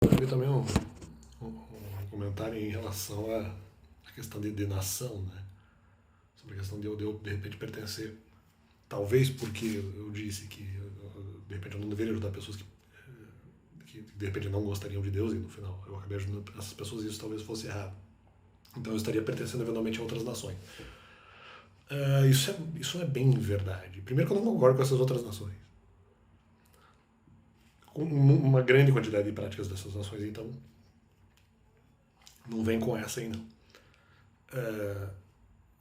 Eu vi também um comentário em relação à questão de nação, né? Sobre a questão de eu de repente pertencer. Talvez porque eu disse que de repente eu não deveria ajudar pessoas que de repente não gostariam de Deus e no final eu acabei ajudando essas pessoas e isso talvez fosse errado. Então eu estaria pertencendo eventualmente a outras nações. Isso não é bem verdade. Primeiro que eu não concordo com essas outras nações. Com uma grande quantidade de práticas dessas nações, então não vem com essa aí não.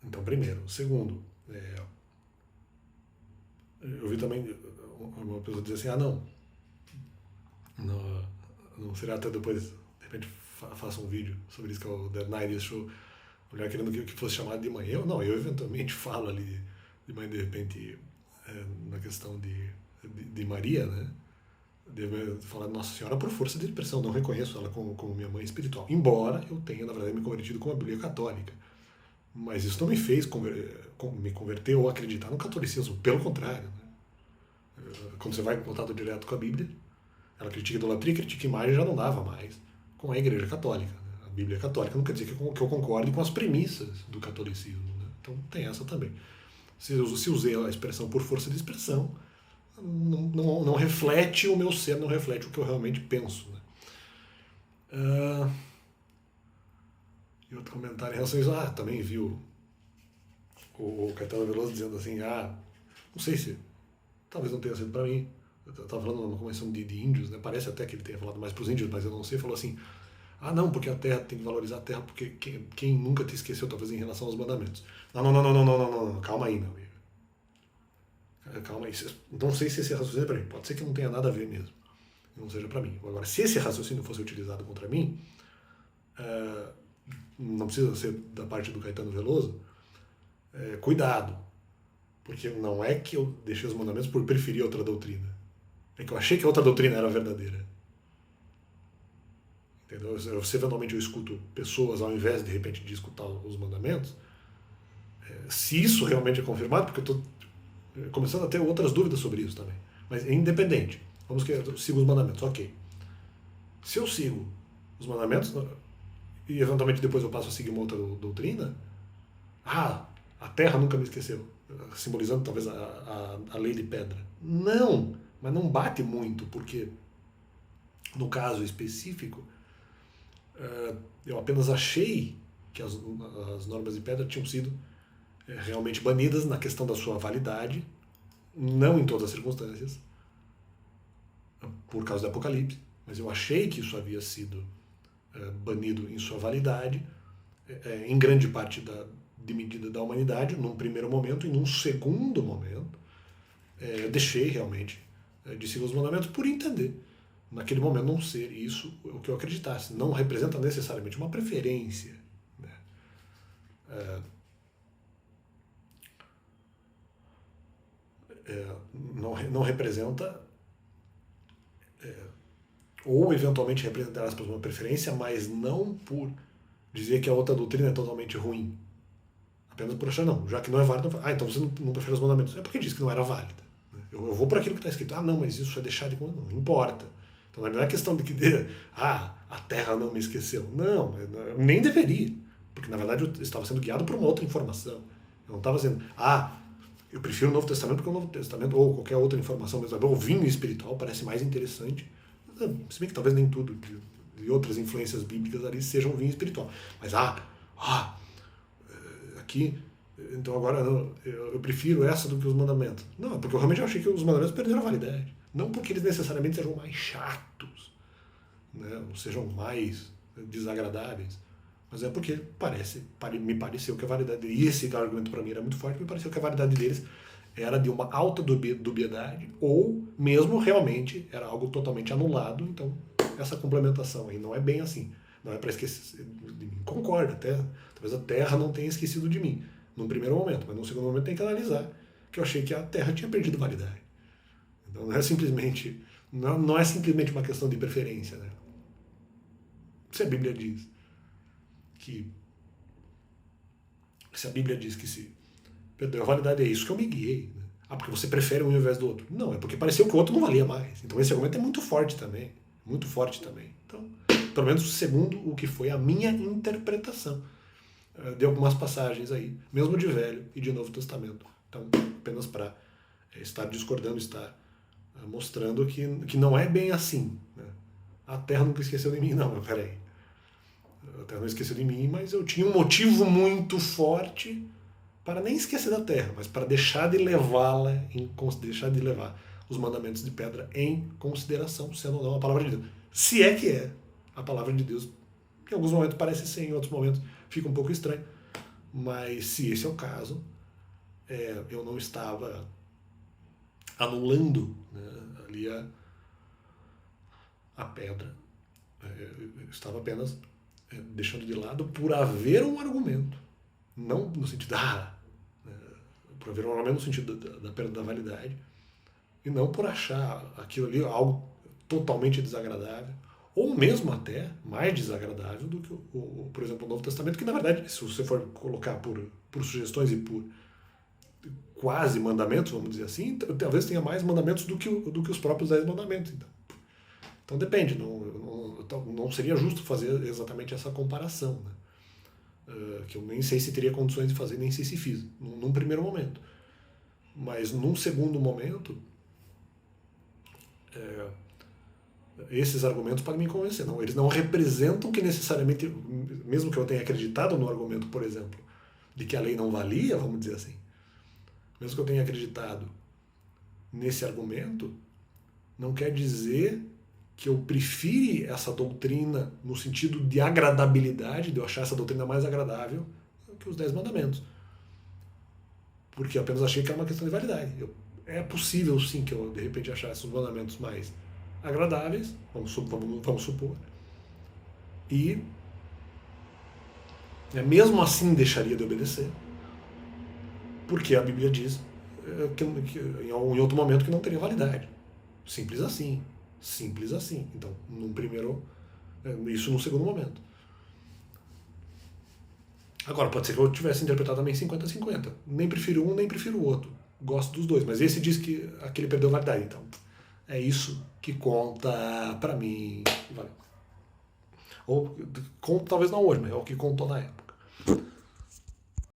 Então, primeiro. Segundo, eu vi também uma pessoa dizer assim, não, não será até depois, de repente, faça um vídeo sobre isso, que é o The Night Show, mulher querendo que fosse chamado de mãe. Eu eventualmente falo ali de mãe, de repente, na questão de Maria, né? Devo falar Nossa Senhora por força de expressão, não reconheço ela como minha mãe espiritual. Embora eu tenha, na verdade, me convertido com a Bíblia católica. Mas isso não me fez me converter ou acreditar no catolicismo. Pelo contrário. Né? Quando você vai em contato direto com a Bíblia, ela critica idolatria, critica imagem, já não dava mais com a Igreja Católica. Né? A Bíblia Católica não quer dizer que eu concorde com as premissas do catolicismo. Né? Então tem essa também. Se usei a expressão por força de expressão, não reflete o meu ser, não reflete o que eu realmente penso. Né? E outro comentário em relação a isso, também viu o Caetano Veloso dizendo assim, não sei se, talvez não tenha sido para mim, eu estava falando numa convenção de índios, né? Parece até que ele tenha falado mais para os índios, mas eu não sei, falou assim, não, porque a terra tem que valorizar a terra, porque quem nunca te esqueceu, talvez, em relação aos mandamentos. Não, calma aí, meu amigo. Calma aí, não sei se esse raciocínio é para mim, pode ser que não tenha nada a ver mesmo, não seja para mim. Agora, se esse raciocínio fosse utilizado contra mim, não precisa ser da parte do Caetano Veloso, cuidado, porque não é que eu deixei os mandamentos por preferir outra doutrina, é que eu achei que a outra doutrina era verdadeira. Entendeu? Se eventualmente eu escuto pessoas, ao invés de repente de escutar os mandamentos, se isso realmente é confirmado, porque eu estou começando a ter outras dúvidas sobre isso também, mas é independente, vamos que eu sigo os mandamentos, ok. Se eu sigo os mandamentos e eventualmente depois eu passo a seguir uma outra doutrina, a terra nunca me esqueceu, simbolizando talvez a lei de pedra. Não, mas não bate muito, porque no caso específico, eu apenas achei que as normas de pedra tinham sido realmente banidas na questão da sua validade, não em todas as circunstâncias, por causa do Apocalipse, mas eu achei que isso havia sido banido em sua validade, em grande parte de medida da humanidade, num primeiro momento, e num segundo momento, eu deixei realmente de seguir os mandamentos por entender, naquele momento, não ser isso o que eu acreditasse. Não representa necessariamente uma preferência. Né? Não representa, ou eventualmente representará as pessoas uma preferência, mas não por dizer que a outra doutrina é totalmente ruim. Apenas por achar, não, já que não é válido, então você não prefere os mandamentos. É porque disse que não era válida. Eu vou por aquilo que está escrito. Não, mas isso é deixar de... Não importa. Então não é questão de que a terra não me esqueceu. Não, nem deveria. Porque na verdade eu estava sendo guiado por uma outra informação. Eu não estava dizendo, eu prefiro o Novo Testamento porque o Novo Testamento, ou qualquer outra informação, mesmo o vinho espiritual parece mais interessante. Se bem que talvez nem tudo de outras influências bíblicas ali sejam vinho espiritual. Mas, aqui, então agora eu prefiro essa do que os mandamentos. Não, é porque eu realmente achei que os mandamentos perderam a validade. Não porque eles necessariamente sejam mais chatos, né, ou sejam mais desagradáveis, mas é porque me pareceu que a validade deles, e esse argumento para mim era muito forte, me pareceu que a validade deles era de uma alta dubiedade, ou mesmo realmente era algo totalmente anulado. Então essa complementação aí não é bem assim, não é para esquecer de mim. Concordo, talvez a Terra não tenha esquecido de mim num primeiro momento, mas num segundo momento tem que analisar que eu achei que a Terra tinha perdido validade. Então não é simplesmente uma questão de preferência, né? Se a Bíblia diz se a Bíblia diz que se perdeu a validade, é isso que eu me guiei. Né? Porque você prefere um ao invés do outro. Não, é porque pareceu que o outro não valia mais. Então esse argumento é muito forte também. muito forte também. Então, pelo menos segundo o que foi a minha interpretação de algumas passagens aí, mesmo de Velho e de Novo Testamento. Então, apenas para estar discordando, estar mostrando que não é bem assim, né? A Terra nunca esqueceu de mim, não, mas peraí. A Terra não esqueceu de mim, mas eu tinha um motivo muito forte para nem esquecer da Terra, mas para deixar de levá-la, deixar de levar os mandamentos de pedra em consideração, sendo ou não a palavra de Deus. Se é que é a palavra de Deus, em alguns momentos parece ser, em outros momentos fica um pouco estranho, mas se esse é o caso, eu não estava anulando, né, ali a pedra. Eu estava apenas deixando de lado por haver um argumento. Não no sentido por haver um argumento no sentido da perda da validade. E não por achar aquilo ali algo totalmente desagradável. Ou mesmo até mais desagradável do que, por exemplo, o Novo Testamento, que na verdade, se você for colocar por sugestões e por quase mandamentos, vamos dizer assim, talvez tenha mais mandamentos do que os próprios 10 mandamentos. Então depende, não seria justo fazer exatamente essa comparação, né? Que eu nem sei se teria condições de fazer, nem sei se fiz, num primeiro momento. Mas num segundo momento, esses argumentos podem me convencer. Não, eles não representam que necessariamente, mesmo que eu tenha acreditado no argumento, por exemplo, de que a lei não valia, vamos dizer assim, mesmo que eu tenha acreditado nesse argumento, não quer dizer que eu prefire essa doutrina no sentido de agradabilidade, de eu achar essa doutrina mais agradável que os 10 mandamentos. Porque eu apenas achei que era uma questão de validade. É possível, sim, que eu, de repente, achasse os mandamentos mais agradáveis, vamos supor, e mesmo assim deixaria de obedecer, porque a Bíblia diz que em outro momento que não teria validade. Simples assim. Simples assim. Então, isso num segundo momento. Agora, pode ser que eu tivesse interpretado também 50-50. Nem prefiro um, nem prefiro o outro. Gosto dos dois, mas esse diz que aquele perdeu validade. Então, é isso que conta pra mim. Valeu. Ou, talvez não hoje, mas é o que contou na época.